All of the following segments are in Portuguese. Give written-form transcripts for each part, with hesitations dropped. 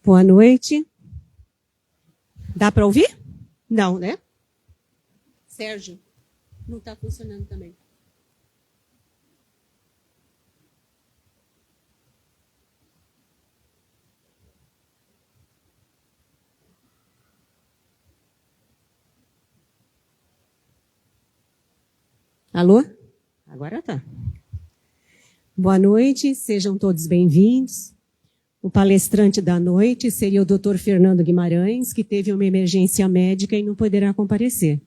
Boa noite. Dá para ouvir? Não, né? Sérgio, não está funcionando também. Alô? Agora tá. Boa noite, sejam todos bem-vindos. O palestrante da noite seria o Dr. Fernando Guimarães, que teve uma emergência médica e não poderá comparecer.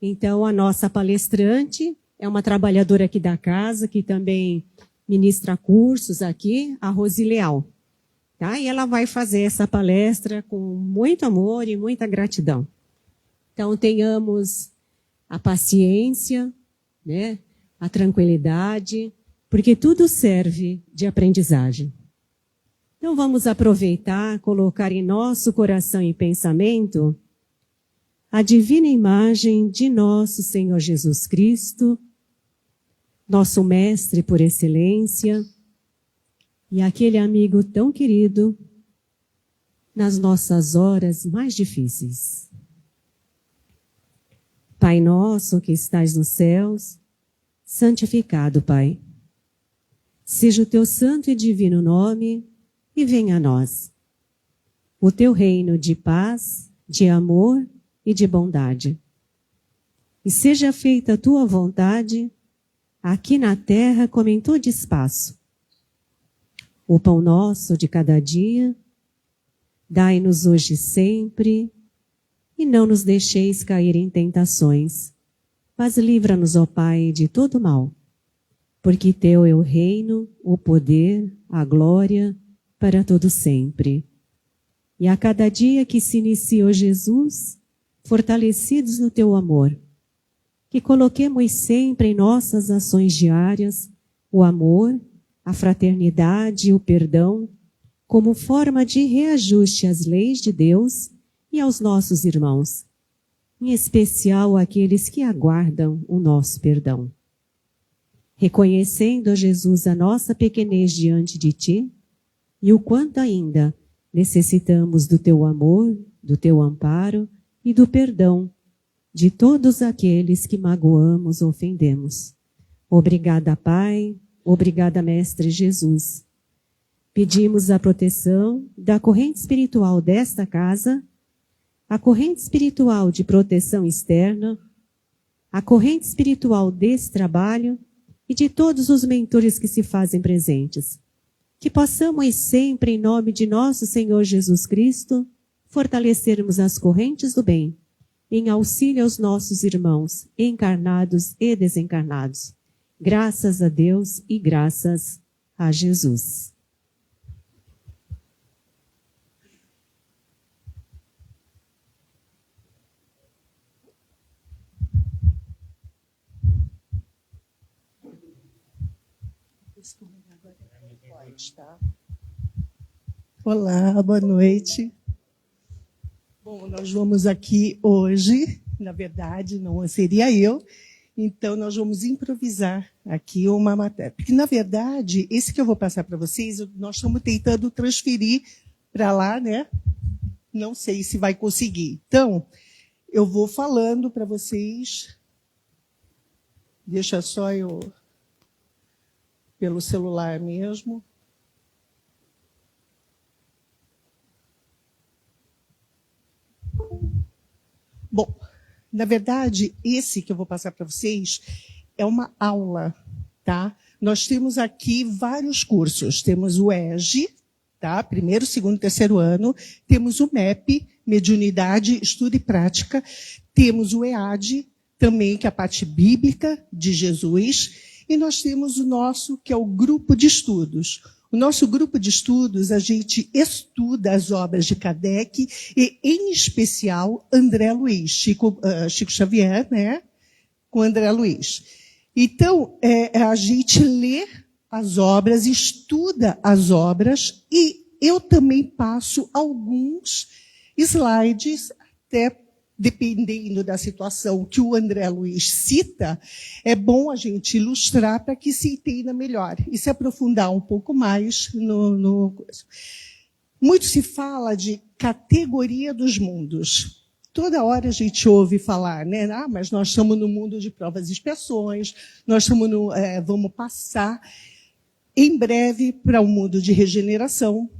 Então, a nossa palestrante é uma trabalhadora aqui da casa, que também ministra cursos aqui, a Rosi Leal. Tá? E ela vai fazer essa palestra com muito amor e muita gratidão. Então, tenhamos a paciência, né? A tranquilidade, porque tudo serve de aprendizagem. Então, vamos aproveitar, colocar em nosso coração e pensamento a divina imagem de nosso Senhor Jesus Cristo, nosso mestre por excelência, e aquele amigo tão querido nas nossas horas mais difíceis. Pai nosso que estais nos céus, santificado, Pai. Seja o teu santo e divino nome, e venha a nós o teu reino de paz, de amor e de bondade. E seja feita a tua vontade, aqui na terra como em todo espaço. O pão nosso de cada dia, dai-nos hoje e sempre, e não nos deixeis cair em tentações, mas livra-nos, ó Pai, de todo mal. Porque teu é o reino, o poder, a glória, para todo sempre. E a cada dia que se inicia, ó Jesus, fortalecidos no teu amor, que coloquemos sempre em nossas ações diárias o amor, a fraternidade e o perdão, como forma de reajuste às leis de Deus e aos nossos irmãos, em especial aqueles que aguardam o nosso perdão. Reconhecendo, ó Jesus, a nossa pequenez diante de ti, e o quanto ainda necessitamos do teu amor, do teu amparo e do perdão de todos aqueles que magoamos ou ofendemos. Obrigada, Pai. Obrigada, Mestre Jesus. Pedimos a proteção da corrente espiritual desta casa, a corrente espiritual de proteção externa, a corrente espiritual desse trabalho e de todos os mentores que se fazem presentes. Que possamos sempre, em nome de nosso Senhor Jesus Cristo, fortalecermos as correntes do bem, em auxílio aos nossos irmãos, encarnados e desencarnados. Graças a Deus e graças a Jesus. Tá? Olá, boa noite. Bom, nós vamos aqui hoje, na verdade, não seria eu, então nós vamos improvisar aqui uma matéria. Porque, na verdade, esse que eu vou passar para vocês, nós estamos tentando transferir para lá, né? Não sei se vai conseguir. Então, eu vou falando para vocês. Deixa só eu... pelo celular mesmo. Bom, na verdade, esse que eu vou passar para vocês é uma aula, tá? Nós temos aqui vários cursos. Temos o EG, tá? Primeiro, segundo, terceiro ano. Temos o MEP, Mediunidade, Estudo e Prática. Temos o EAD, também, que é a parte bíblica de Jesus. E nós temos o nosso, que é o grupo de estudos. O nosso grupo de estudos, a gente estuda as obras de Kardec e, em especial, André Luiz, Chico Xavier, né? Com André Luiz. Então, a gente lê as obras, estuda as obras e eu também passo alguns slides, até dependendo da situação que o André Luiz cita, é bom a gente ilustrar para que se entenda melhor e se aprofundar um pouco mais no... Muito se fala de categoria dos mundos. Toda hora a gente ouve falar, né? Ah, mas nós estamos no mundo de provas e expiações, nós estamos vamos passar em breve para o mundo de regeneração.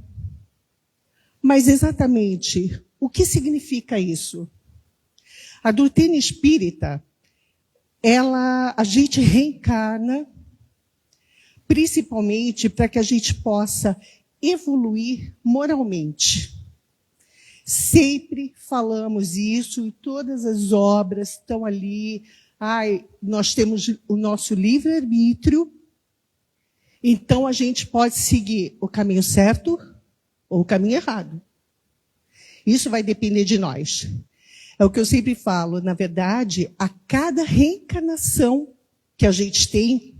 Mas exatamente o que significa isso? A doutrina espírita, a gente reencarna principalmente para que a gente possa evoluir moralmente. Sempre falamos isso e todas as obras estão ali. Nós temos o nosso livre-arbítrio, então a gente pode seguir o caminho certo ou o caminho errado. Isso vai depender de nós. É o que eu sempre falo, na verdade, a cada reencarnação que a gente tem,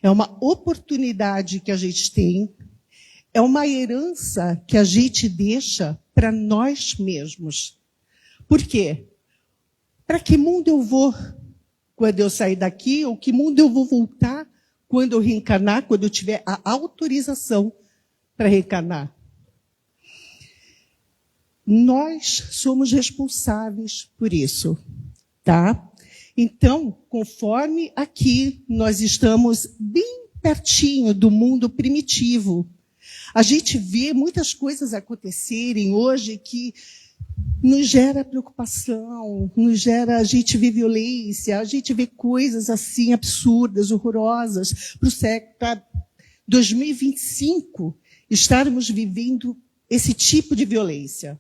é uma oportunidade que a gente tem, é uma herança que a gente deixa para nós mesmos. Por quê? Para que mundo eu vou quando eu sair daqui, ou que mundo eu vou voltar quando eu reencarnar, quando eu tiver a autorização para reencarnar? Nós somos responsáveis por isso, tá? Então, conforme aqui nós estamos bem pertinho do mundo primitivo, a gente vê muitas coisas acontecerem hoje que nos gera preocupação, a gente vê violência, a gente vê coisas assim absurdas, horrorosas. Para 2025, estarmos vivendo esse tipo de violência.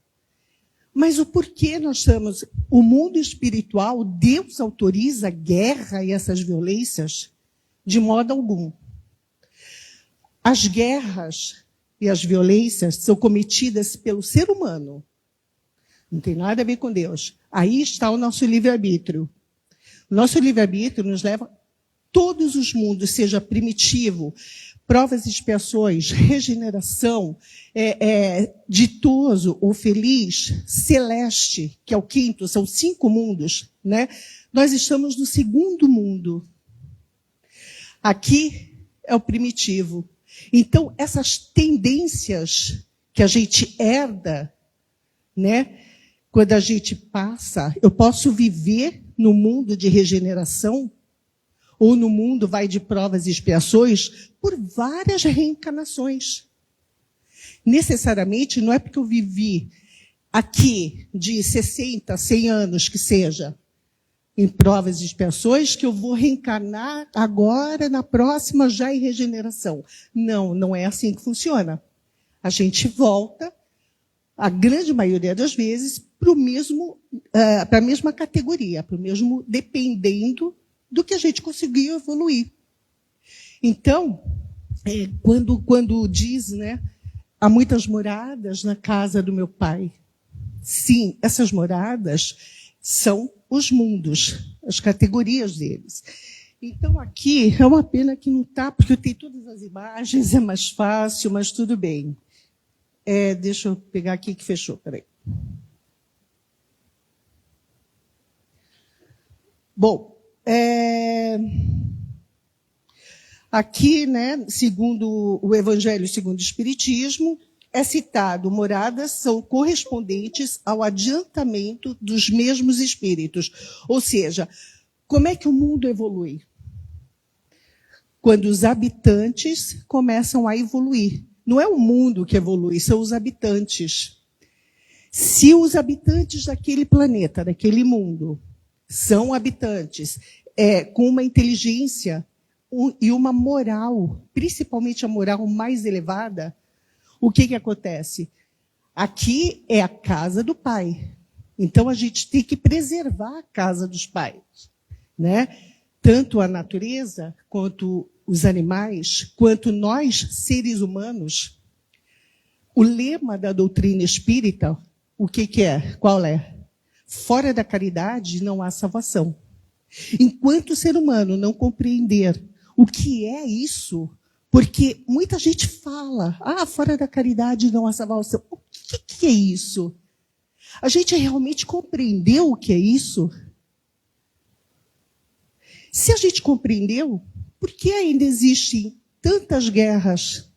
Mas o porquê nós estamos... O mundo espiritual, Deus autoriza a guerra e essas violências? De modo algum. As guerras e as violências são cometidas pelo ser humano. Não tem nada a ver com Deus. Aí está o nosso livre-arbítrio. O nosso livre-arbítrio nos leva a todos os mundos, seja primitivo, provas e expiações, regeneração, ditoso ou feliz, celeste, que é o quinto, são 5 mundos, né? Nós estamos no segundo mundo. Aqui é o primitivo. Então, essas tendências que a gente herda, né? Quando a gente passa, eu posso viver no mundo de regeneração, ou no mundo vai de provas e expiações, por várias reencarnações. Necessariamente, não é porque eu vivi aqui de 60, 100 anos, que seja, em provas e expiações, que eu vou reencarnar agora, na próxima, já em regeneração. Não, não é assim que funciona. A gente volta, a grande maioria das vezes, para a mesma categoria, para o mesmo, dependendo do que a gente conseguiu evoluir. Então, quando diz, né, há muitas moradas na casa do meu pai. Sim, essas moradas são os mundos, as categorias deles. Então, aqui, é uma pena que não está, porque eu tenho todas as imagens, é mais fácil, mas tudo bem. Deixa eu pegar aqui que fechou, peraí. Bom, aqui, né, segundo o Evangelho segundo o Espiritismo, é citado, moradas são correspondentes ao adiantamento dos mesmos espíritos. Ou seja, como é que o mundo evolui? Quando os habitantes começam a evoluir. Não é o mundo que evolui, são os habitantes. Se os habitantes daquele planeta, daquele mundo, são habitantes com uma inteligência e uma moral, principalmente a moral mais elevada, o que acontece? Aqui é a casa do Pai. Então, a gente tem que preservar a casa dos pais, né? Tanto a natureza, quanto os animais, quanto nós, seres humanos. O lema da doutrina espírita, o que é? Qual é? Fora da caridade não há salvação. Enquanto o ser humano não compreender o que é isso, porque muita gente fala, fora da caridade não há salvação. O que é isso? A gente realmente compreendeu o que é isso? Se a gente compreendeu, por que ainda existem tantas guerras?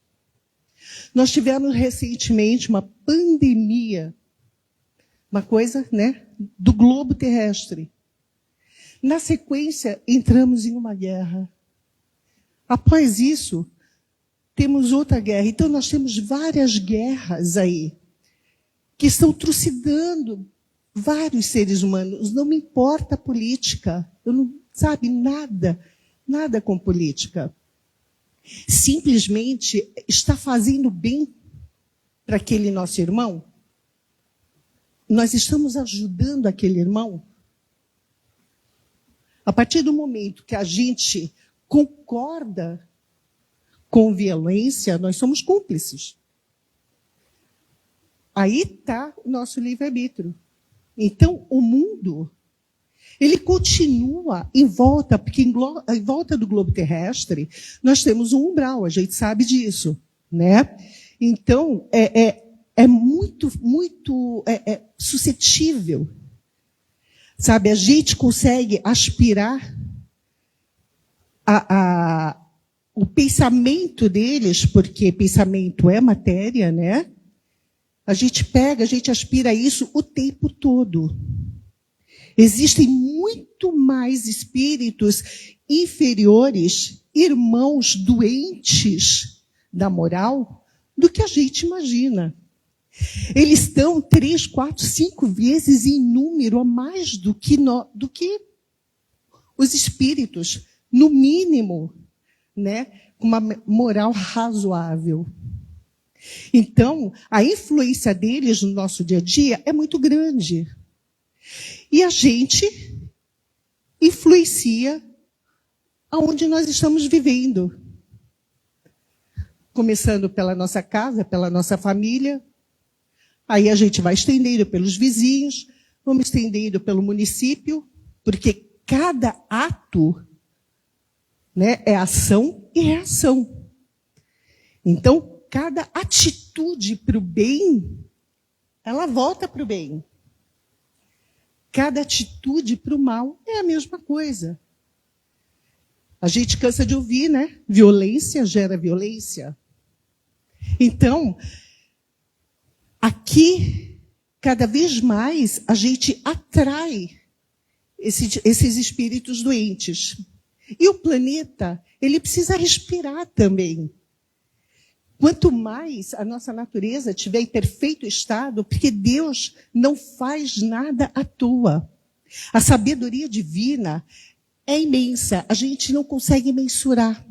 Nós tivemos recentemente uma pandemia, uma coisa, né, do globo terrestre. Na sequência, entramos em uma guerra. Após isso, temos outra guerra. Então, nós temos várias guerras aí, que estão trucidando vários seres humanos. Não me importa a política. Eu não, sabe, nada com política. Simplesmente está fazendo bem para aquele nosso irmão? Nós estamos ajudando aquele irmão? A partir do momento que a gente concorda com violência, nós somos cúmplices. Aí está o nosso livre-arbítrio. Então, o mundo, ele continua em volta, porque em volta do globo terrestre, nós temos um umbral, a gente sabe disso, né? Então, é muito suscetível. Sabe, a gente consegue aspirar o pensamento deles, porque pensamento é matéria, né? A gente aspira isso o tempo todo. Existem muito mais espíritos inferiores, irmãos doentes da moral, do que a gente imagina. Eles estão 3, 4, 5 vezes em número a mais do que os espíritos, no mínimo, né, com uma moral razoável. Então, a influência deles no nosso dia a dia é muito grande. E a gente influencia aonde nós estamos vivendo. Começando pela nossa casa, pela nossa família. Aí a gente vai estendendo pelos vizinhos, vamos estendendo pelo município, porque cada ato, né, é ação e reação. Então, cada atitude para o bem, ela volta para o bem. Cada atitude para o mal é a mesma coisa. A gente cansa de ouvir, né? Violência gera violência. Então, aqui, cada vez mais, a gente atrai esses espíritos doentes. E o planeta, ele precisa respirar também. Quanto mais a nossa natureza estiver em perfeito estado, porque Deus não faz nada à toa. A sabedoria divina é imensa, a gente não consegue mensurar.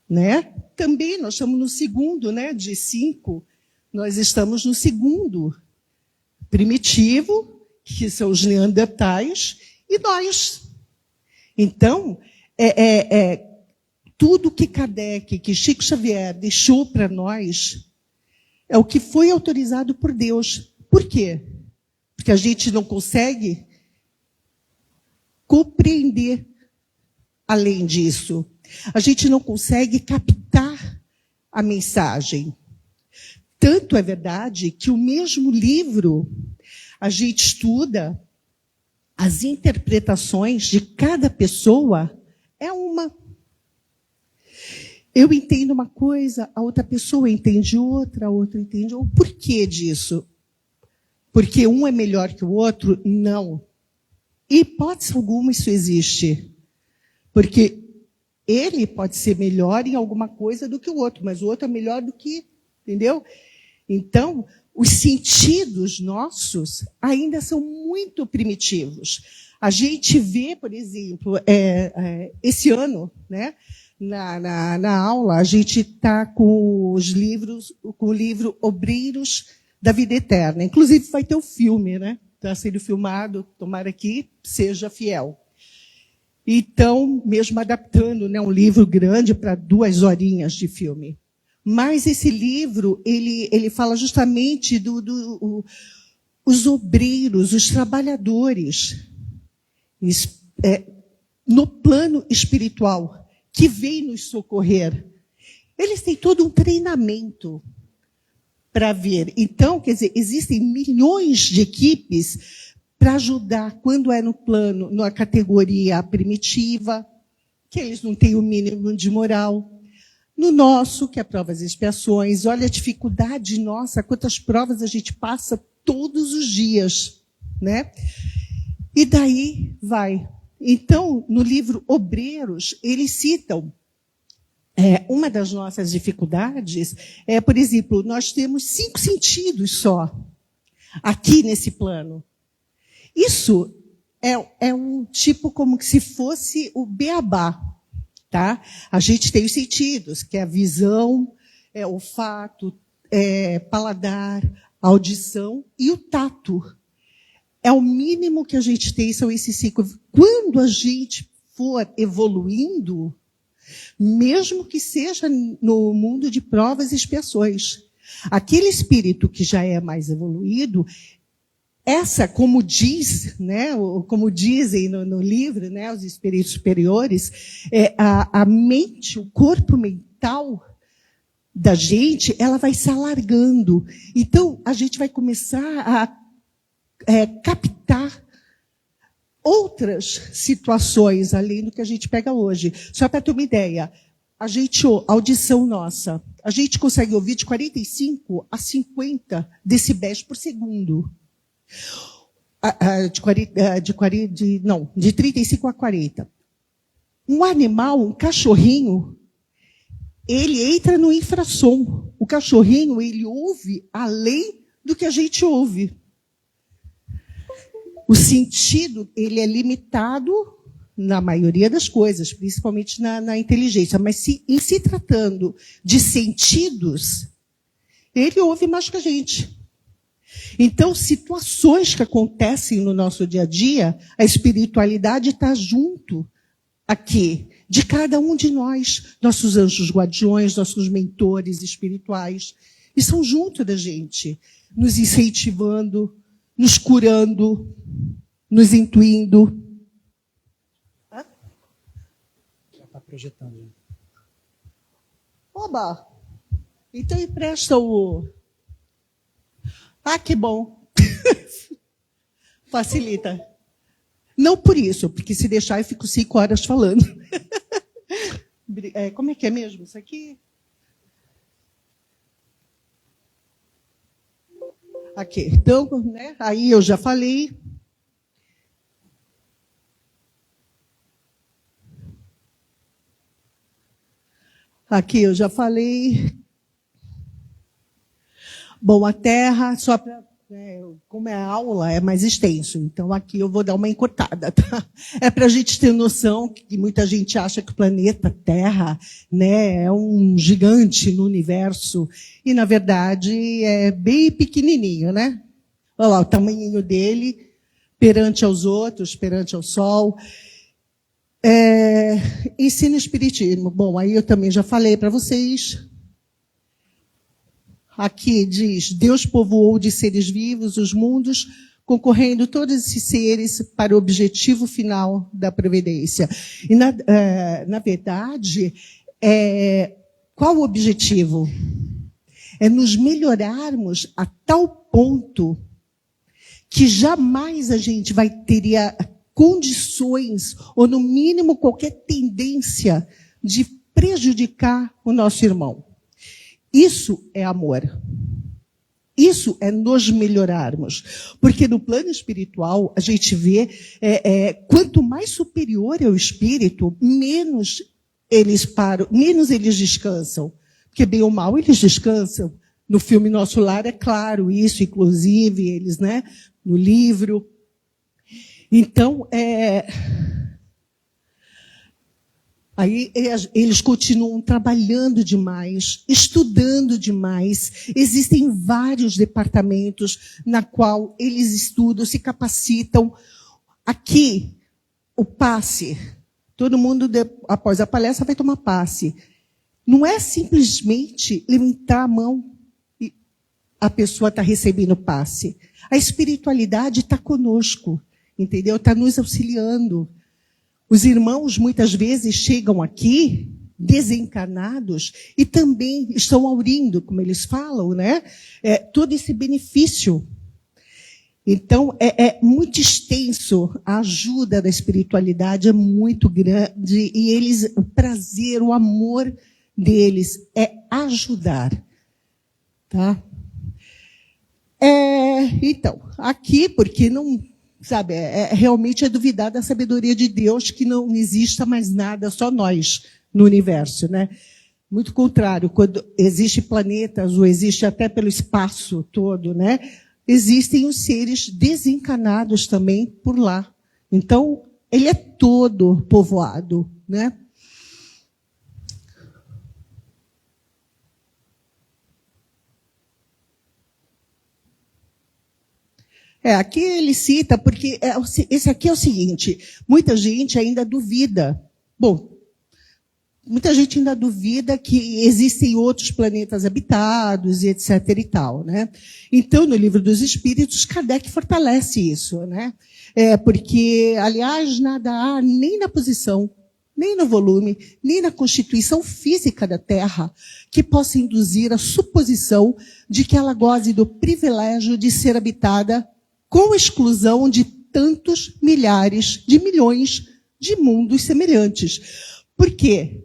Né? Também nós estamos no segundo, né, de 5, nós estamos no segundo primitivo, que são os neandertais, e nós. Então, tudo que Kardec, que Chico Xavier deixou para nós, é o que foi autorizado por Deus. Por quê? Porque a gente não consegue compreender além disso. A gente não consegue captar a mensagem. Tanto é verdade que o mesmo livro, a gente estuda as interpretações de cada pessoa, é uma. Eu entendo uma coisa, a outra pessoa entende outra, a outra entende outra. Por que disso? Porque um é melhor que o outro? Não. Em hipótese alguma isso existe. Porque ele pode ser melhor em alguma coisa do que o outro, mas o outro é melhor do que, entendeu? Então, os sentidos nossos ainda são muito primitivos. A gente vê, por exemplo, esse ano, né? Na aula, a gente está com o livro Obreiros da Vida Eterna. Inclusive, vai ter o filme, né? Está sendo filmado, tomara que seja fiel. Então, mesmo adaptando, né, um livro grande para 2 horinhas de filme. Mas esse livro, ele fala justamente os obreiros, os trabalhadores, no plano espiritual, que vem nos socorrer. Eles têm todo um treinamento para ver. Então, quer dizer, existem milhões de equipes para ajudar quando é no plano, na categoria primitiva, que eles não têm o mínimo de moral. No nosso, que é provas e expiações, olha a dificuldade nossa, quantas provas a gente passa todos os dias, né? E daí vai. Então, no livro Obreiros, eles citam uma das nossas dificuldades por exemplo, nós temos 5 sentidos só aqui nesse plano. Isso é um tipo como que se fosse o beabá, tá? A gente tem os sentidos, que é a visão, olfato, paladar, audição e o tato. É o mínimo que a gente tem, são esses 5. Quando a gente for evoluindo, mesmo que seja no mundo de provas e expiações, aquele espírito que já é mais evoluído, como diz, né, como dizem no livro, né, os espíritos superiores, a mente, o corpo mental da gente, ela vai se alargando. Então, a gente vai começar a captar outras situações além do que a gente pega hoje. Só para ter uma ideia, a audição nossa, a gente consegue ouvir de 45 a 50 decibéis por segundo. De 35 a 40. Um animal, um cachorrinho, ele entra no infrassom. O cachorrinho, ele ouve além do que a gente ouve. O sentido, ele é limitado na maioria das coisas, principalmente na inteligência. Mas em se tratando de sentidos, ele ouve mais que a gente. Então, situações que acontecem no nosso dia a dia, a espiritualidade está junto aqui, de cada um de nós, nossos anjos guardiões, nossos mentores espirituais, e são junto da gente, nos incentivando, nos curando, nos intuindo. Já está projetando. Oba! Então empresta o... Ah, que bom. Facilita. Não por isso, porque se deixar eu fico 5 horas falando. Como é que é mesmo isso aqui? Aqui. Então, né, aí eu já falei. Aqui eu já falei. Bom, a Terra, só para... como é aula, é mais extenso. Então, aqui eu vou dar uma encurtada. Tá? É para a gente ter noção que muita gente acha que o planeta Terra, né, é um gigante no universo. E, na verdade, é bem pequenininho, né? Olha lá o tamanhinho dele perante aos outros, perante ao Sol. Ensino Espiritismo. Bom, aí eu também já falei para vocês. Aqui diz, Deus povoou de seres vivos os mundos, concorrendo todos esses seres para o objetivo final da providência. E, na verdade, qual o objetivo? É nos melhorarmos a tal ponto que jamais a gente teria condições, ou no mínimo qualquer tendência, de prejudicar o nosso irmão. Isso é amor. Isso é nos melhorarmos. Porque no plano espiritual, a gente vê, quanto mais superior é o espírito, menos eles param, menos eles descansam. Porque bem ou mal eles descansam. No filme Nosso Lar é claro isso, inclusive, eles, né, no livro. Então, aí eles continuam trabalhando demais, estudando demais. Existem vários departamentos na qual eles estudam, se capacitam. Aqui, o passe. Todo mundo, após a palestra, vai tomar passe. Não é simplesmente levantar a mão e a pessoa está recebendo passe. A espiritualidade está conosco, entendeu? Está nos auxiliando. Os irmãos, muitas vezes, chegam aqui desencarnados e também estão aurindo, como eles falam, né? Todo esse benefício. Então, é muito extenso. A ajuda da espiritualidade é muito grande. E eles, o prazer, o amor deles é ajudar. Tá? Então, aqui, porque não, sabe, realmente é duvidar da sabedoria de Deus que não exista mais nada, só nós no universo, né? Muito contrário, quando existem planetas, ou existe até pelo espaço todo, né? Existem os seres desencarnados também por lá. Então, ele é todo povoado, né? Aqui ele cita, porque esse aqui é o seguinte, muita gente ainda duvida. Bom, muita gente ainda duvida que existem outros planetas habitados e etc. e tal, né? Então, no Livro dos Espíritos, Kardec fortalece isso, né? Porque, aliás, nada há nem na posição, nem no volume, nem na constituição física da Terra que possa induzir a suposição de que ela goze do privilégio de ser habitada com exclusão de tantos milhares de milhões de mundos semelhantes. Por quê?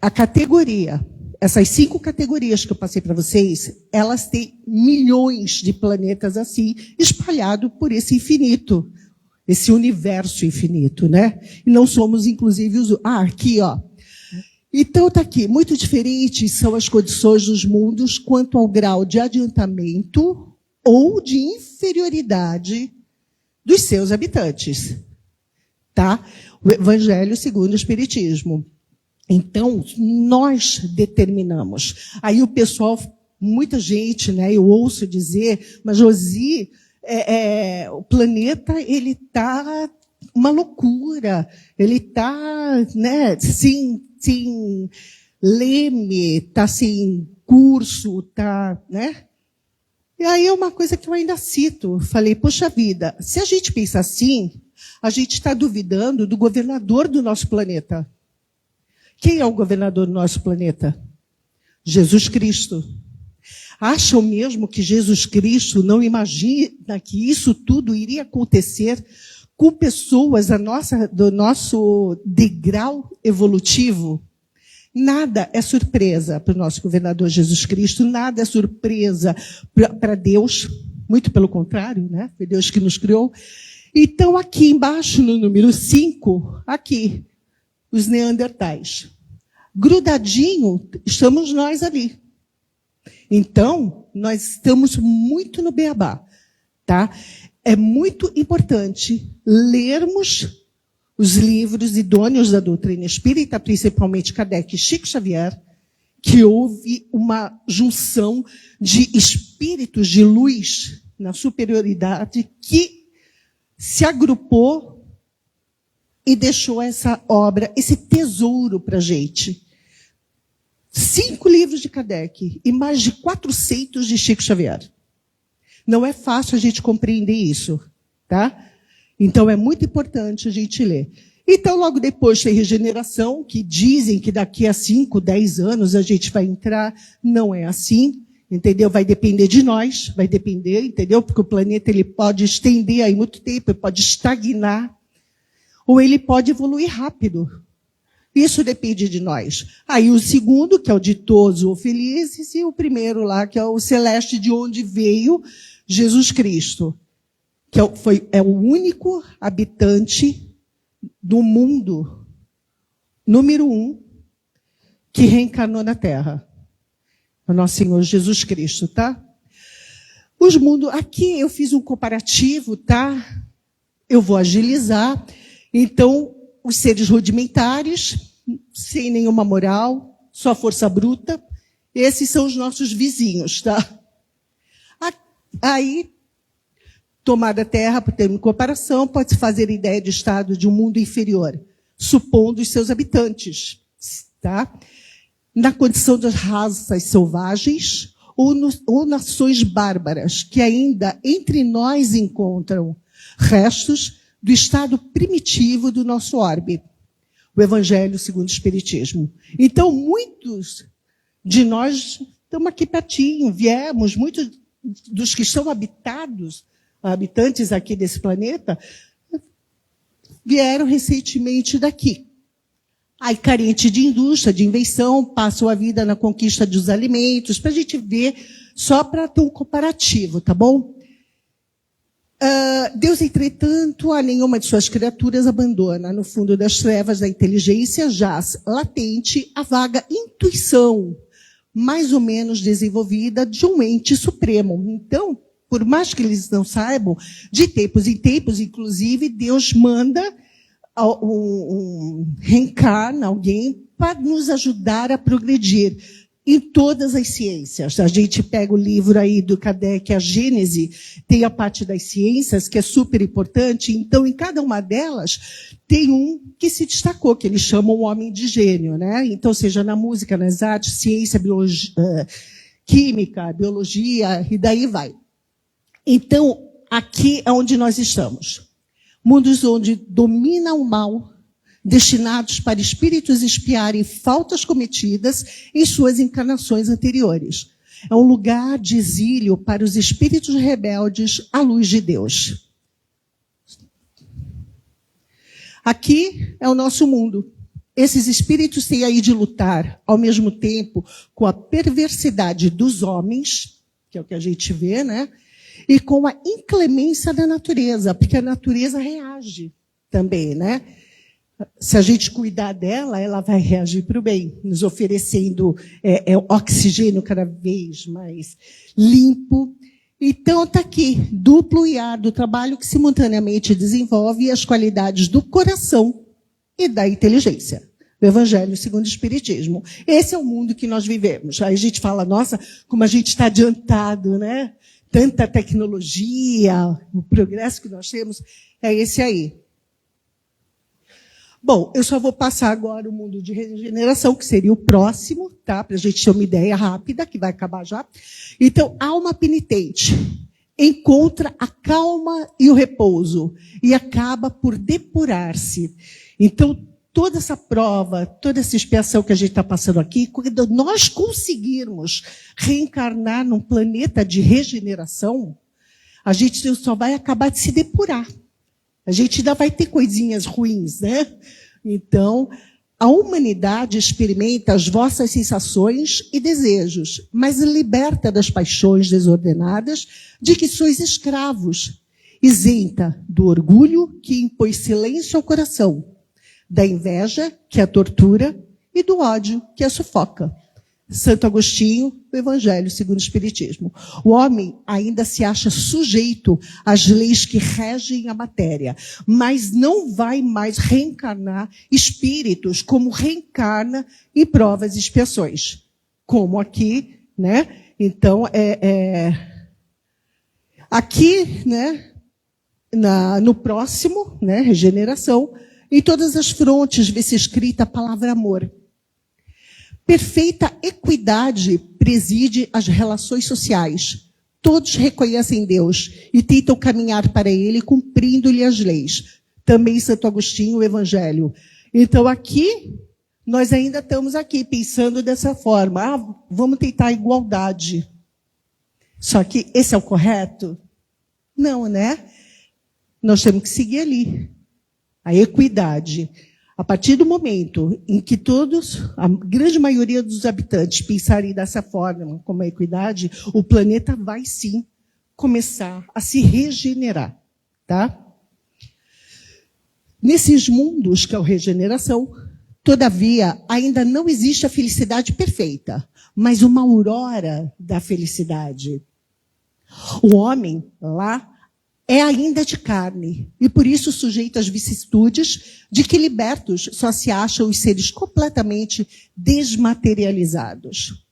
A categoria, essas 5 categorias que eu passei para vocês, elas têm milhões de planetas assim, espalhados por esse infinito, esse universo infinito, né? E não somos, inclusive, os... aqui, ó. Então, está aqui. Muito diferentes são as condições dos mundos quanto ao grau de adiantamento ou de inferioridade dos seus habitantes. Tá? O Evangelho segundo o Espiritismo. Então, nós determinamos. Aí o pessoal, muita gente, né, eu ouço dizer, mas Josi, o planeta, ele está uma loucura. Ele está, né, sem leme, está sem curso, está, né? E aí é uma coisa que eu ainda cito. Falei, poxa vida, se a gente pensa assim, a gente está duvidando do governador do nosso planeta. Quem é o governador do nosso planeta? Jesus Cristo. Acham mesmo que Jesus Cristo não imagina que isso tudo iria acontecer com pessoas do nosso degrau evolutivo? Nada é surpresa para o nosso governador Jesus Cristo, nada é surpresa para Deus, muito pelo contrário, né? Foi Deus que nos criou. Então, aqui embaixo, no número 5, aqui, os neandertais. Grudadinho, estamos nós ali. Então, nós estamos muito no beabá, tá? É muito importante lermos os livros idôneos da doutrina espírita, principalmente Kardec e Chico Xavier, que houve uma junção de espíritos de luz na superioridade que se agrupou e deixou essa obra, esse tesouro para a gente. 5 livros de Kardec e mais de 400 de Chico Xavier. Não é fácil a gente compreender isso, tá? Então, é muito importante a gente ler. Então, logo depois tem regeneração, que dizem que daqui a 5, 10 anos a gente vai entrar. Não é assim, entendeu? Vai depender de nós, vai depender, entendeu? Porque o planeta ele pode estender aí muito tempo, ele pode estagnar, ou ele pode evoluir rápido. Isso depende de nós. Aí o segundo, que é o ditoso ou felizes, e o primeiro lá, que é o celeste, de onde veio Jesus Cristo. Que é o único habitante do mundo, número 1, que reencarnou na Terra. O nosso Senhor Jesus Cristo, tá? Os mundos, aqui eu fiz um comparativo, tá? Eu vou agilizar. Então, os seres rudimentares, sem nenhuma moral, só força bruta, esses são os nossos vizinhos, tá? Aí, tomada a Terra, por termo de comparação, pode-se fazer ideia de estado de um mundo inferior, supondo os seus habitantes, tá? Na condição das raças selvagens ou nações bárbaras, que ainda entre nós encontram restos do estado primitivo do nosso orbe, o Evangelho segundo o Espiritismo. Então, muitos de nós estamos aqui pertinho, viemos, muitos dos que são habitantes aqui desse planeta, vieram recentemente daqui. Aí, carente de indústria, de invenção, passam a vida na conquista dos alimentos, para a gente ver, só para ter um comparativo, tá bom? Deus, entretanto, a nenhuma de suas criaturas abandona. No fundo das trevas da inteligência jaz latente a vaga intuição, mais ou menos desenvolvida, de um ente supremo. Então, por mais que eles não saibam, de tempos em tempos, inclusive, Deus manda reencarna alguém para nos ajudar a progredir em todas as ciências. A gente pega o livro aí do Kardec, a Gênese, tem a parte das ciências, que é super importante. Então, em cada uma delas, tem um que se destacou, que eles chamam o homem de gênio, né? Então, seja na música, nas artes, ciência, biologia, química, biologia, e daí vai. Então, aqui é onde nós estamos. Mundos onde domina o mal, destinados para espíritos expiarem faltas cometidas em suas encarnações anteriores. É um lugar de exílio para os espíritos rebeldes à luz de Deus. Aqui é o nosso mundo. Esses espíritos têm aí de lutar, ao mesmo tempo, com a perversidade dos homens, que é o que a gente vê, né? E com a inclemência da natureza, porque a natureza reage também, né? Se a gente cuidar dela, ela vai reagir para o bem, nos oferecendo oxigênio cada vez mais limpo. Então, está aqui, duplo e árduo trabalho que simultaneamente desenvolve as qualidades do coração e da inteligência. Do Evangelho segundo o Espiritismo. Esse é o mundo que nós vivemos. Aí a gente fala, nossa, como a gente está adiantado, né? Tanta tecnologia, o progresso que nós temos, é esse aí. Bom, eu só vou passar agora o mundo de regeneração, que seria o próximo, tá? Para a gente ter uma ideia rápida, que vai acabar já. Então, alma penitente encontra a calma e o repouso e acaba por depurar-se. Então, toda essa prova, toda essa expiação que a gente está passando aqui, quando nós conseguirmos reencarnar num planeta de regeneração, a gente só vai acabar de se depurar. A gente ainda vai ter coisinhas ruins, né? Então, a humanidade experimenta as vossas sensações e desejos, mas liberta das paixões desordenadas de que sois escravos, isenta do orgulho que impõe silêncio ao coração, da inveja, que a tortura, e do ódio, que a sufoca. Santo Agostinho, do Evangelho segundo o Espiritismo. O homem ainda se acha sujeito às leis que regem a matéria, mas não vai mais reencarnar espíritos como reencarna em provas e expiações. Como aqui, né? Então, aqui, né? No próximo, né? Regeneração, em todas as frontes vê-se escrita a palavra amor. Perfeita equidade preside as relações sociais. Todos reconhecem Deus e tentam caminhar para Ele cumprindo-lhe as leis. Também Santo Agostinho, o Evangelho. Então aqui, nós ainda estamos aqui pensando dessa forma. Vamos tentar a igualdade. Só que esse é o correto? Não, né? Nós temos que seguir ali. A equidade. A partir do momento em que a grande maioria dos habitantes pensarem dessa forma, como a equidade, o planeta vai sim começar a se regenerar, tá? Nesses mundos que é a regeneração, todavia, ainda não existe a felicidade perfeita, mas uma aurora da felicidade. O homem lá é ainda de carne, e por isso sujeito às vicissitudes de que libertos só se acham os seres completamente desmaterializados.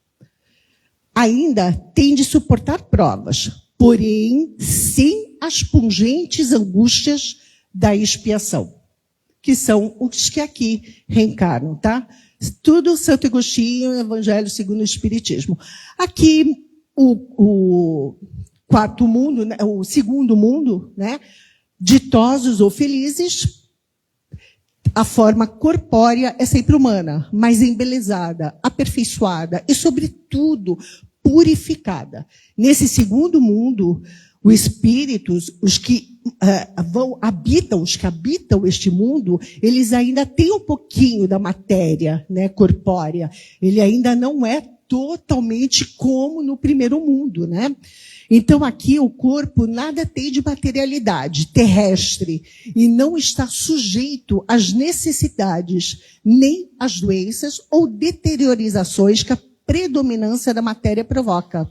Ainda tem de suportar provas, porém sem as pungentes angústias da expiação, que são os que aqui reencarnam, tá? Tudo Santo Agostinho, Evangelho segundo o Espiritismo. Aqui, o quarto mundo, né, o segundo mundo, né, ditosos ou felizes, a forma corpórea é sempre humana, mas embelezada, aperfeiçoada e, sobretudo, purificada. Nesse segundo mundo, os espíritos, os que habitam, os que habitam este mundo, eles ainda têm um pouquinho da matéria, né, corpórea. Ele ainda não é totalmente como no primeiro mundo, né? Então, aqui o corpo nada tem de materialidade terrestre e não está sujeito às necessidades, nem às doenças ou deteriorizações que a predominância da matéria provoca.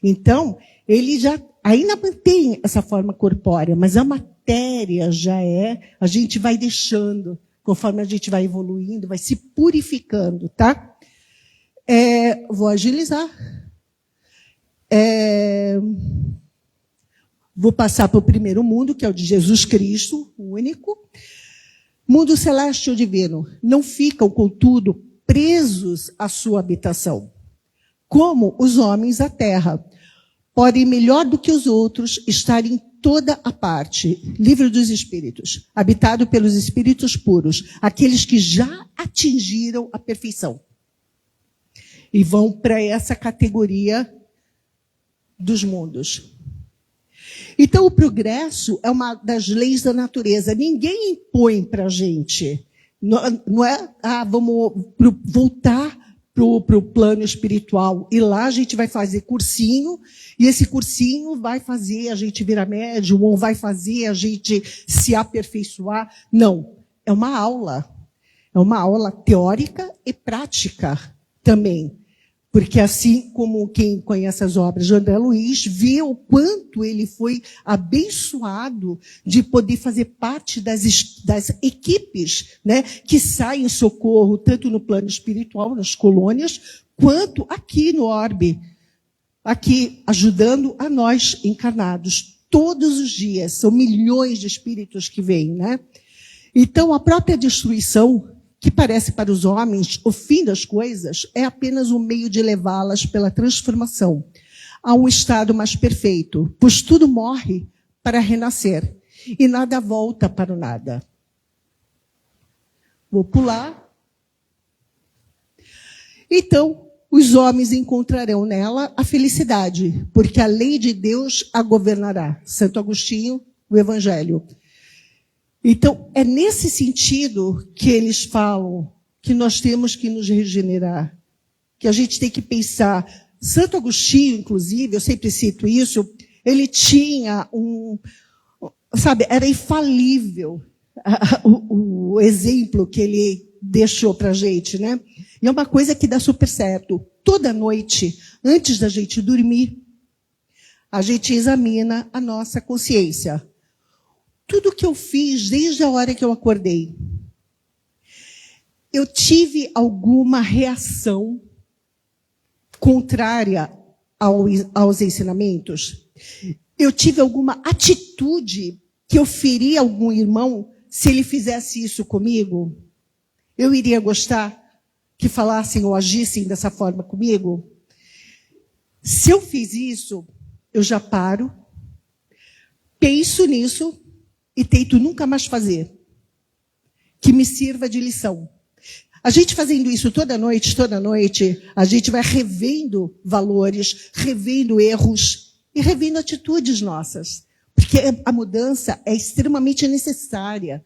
Então, ele já ainda mantém essa forma corpórea, mas a matéria já a gente vai deixando, conforme a gente vai evoluindo, vai se purificando, tá? Vou agilizar. Vou passar para o primeiro mundo, que é o de Jesus Cristo, o único. Mundo celeste ou divino. Não ficam, contudo, presos à sua habitação, como os homens à terra. Podem, melhor do que os outros, estar em toda a parte. Livro dos Espíritos. Habitado pelos espíritos puros. Aqueles que já atingiram a perfeição. E vão para essa categoria dos mundos. Então, o progresso é uma das leis da natureza. Ninguém impõe para a gente. Não é, vamos voltar para o plano espiritual. E lá a gente vai fazer cursinho, e esse cursinho vai fazer a gente virar médium, ou vai fazer a gente se aperfeiçoar. Não. É uma aula. É uma aula teórica e prática também. Porque assim como quem conhece as obras de André Luiz, vê o quanto ele foi abençoado de poder fazer parte das equipes, né, que saem em socorro, tanto no plano espiritual, nas colônias, quanto aqui no orbe, aqui ajudando a nós encarnados, todos os dias. São milhões de espíritos que vêm, né? Então, a própria destruição, que parece para os homens o fim das coisas, é apenas um meio de levá-las pela transformação a um estado mais perfeito, pois tudo morre para renascer e nada volta para o nada. Vou pular. Então, os homens encontrarão nela a felicidade, porque a lei de Deus a governará. Santo Agostinho, o Evangelho. Então, é nesse sentido que eles falam que nós temos que nos regenerar, que a gente tem que pensar. Santo Agostinho, inclusive, eu sempre cito isso, ele tinha era infalível o exemplo que ele deixou para a gente, né? E é uma coisa que dá super certo. Toda noite, antes da gente dormir, a gente examina a nossa consciência. Tudo que eu fiz desde a hora que eu acordei, eu tive alguma reação contrária aos ensinamentos? Eu tive alguma atitude que eu feria algum irmão se ele fizesse isso comigo? Eu iria gostar que falassem ou agissem dessa forma comigo? Se eu fiz isso, eu já paro, penso nisso, e tento nunca mais fazer. Que me sirva de lição. A gente fazendo isso toda noite, a gente vai revendo valores, revendo erros e revendo atitudes nossas. Porque a mudança é extremamente necessária.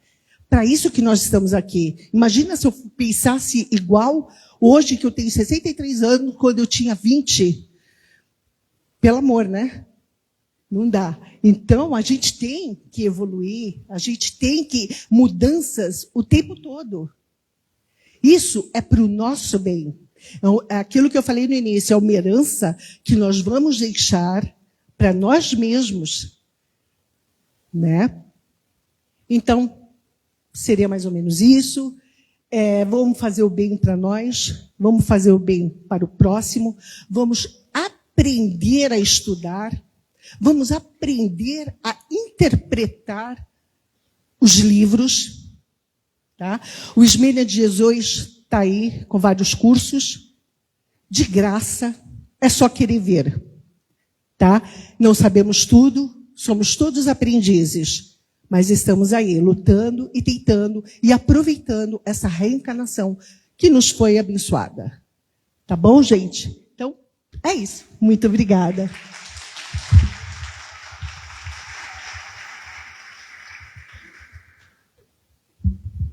Para isso que nós estamos aqui. Imagina se eu pensasse igual hoje, que eu tenho 63 anos, quando eu tinha 20. Pelo amor, né? Não dá. Então, a gente tem que evoluir, a gente tem que mudanças o tempo todo. Isso é para o nosso bem. É aquilo que eu falei no início, é uma herança que nós vamos deixar para nós mesmos. Né? Então, seria mais ou menos isso. Vamos fazer o bem para nós, vamos fazer o bem para o próximo, vamos aprender a estudar, vamos aprender a interpretar os livros. Tá? O Esmênia de Jesus está aí com vários cursos, de graça, é só querer ver. Tá? Não sabemos tudo, somos todos aprendizes, mas estamos aí lutando e tentando e aproveitando essa reencarnação que nos foi abençoada. Tá bom, gente? Então, é isso. Muito obrigada.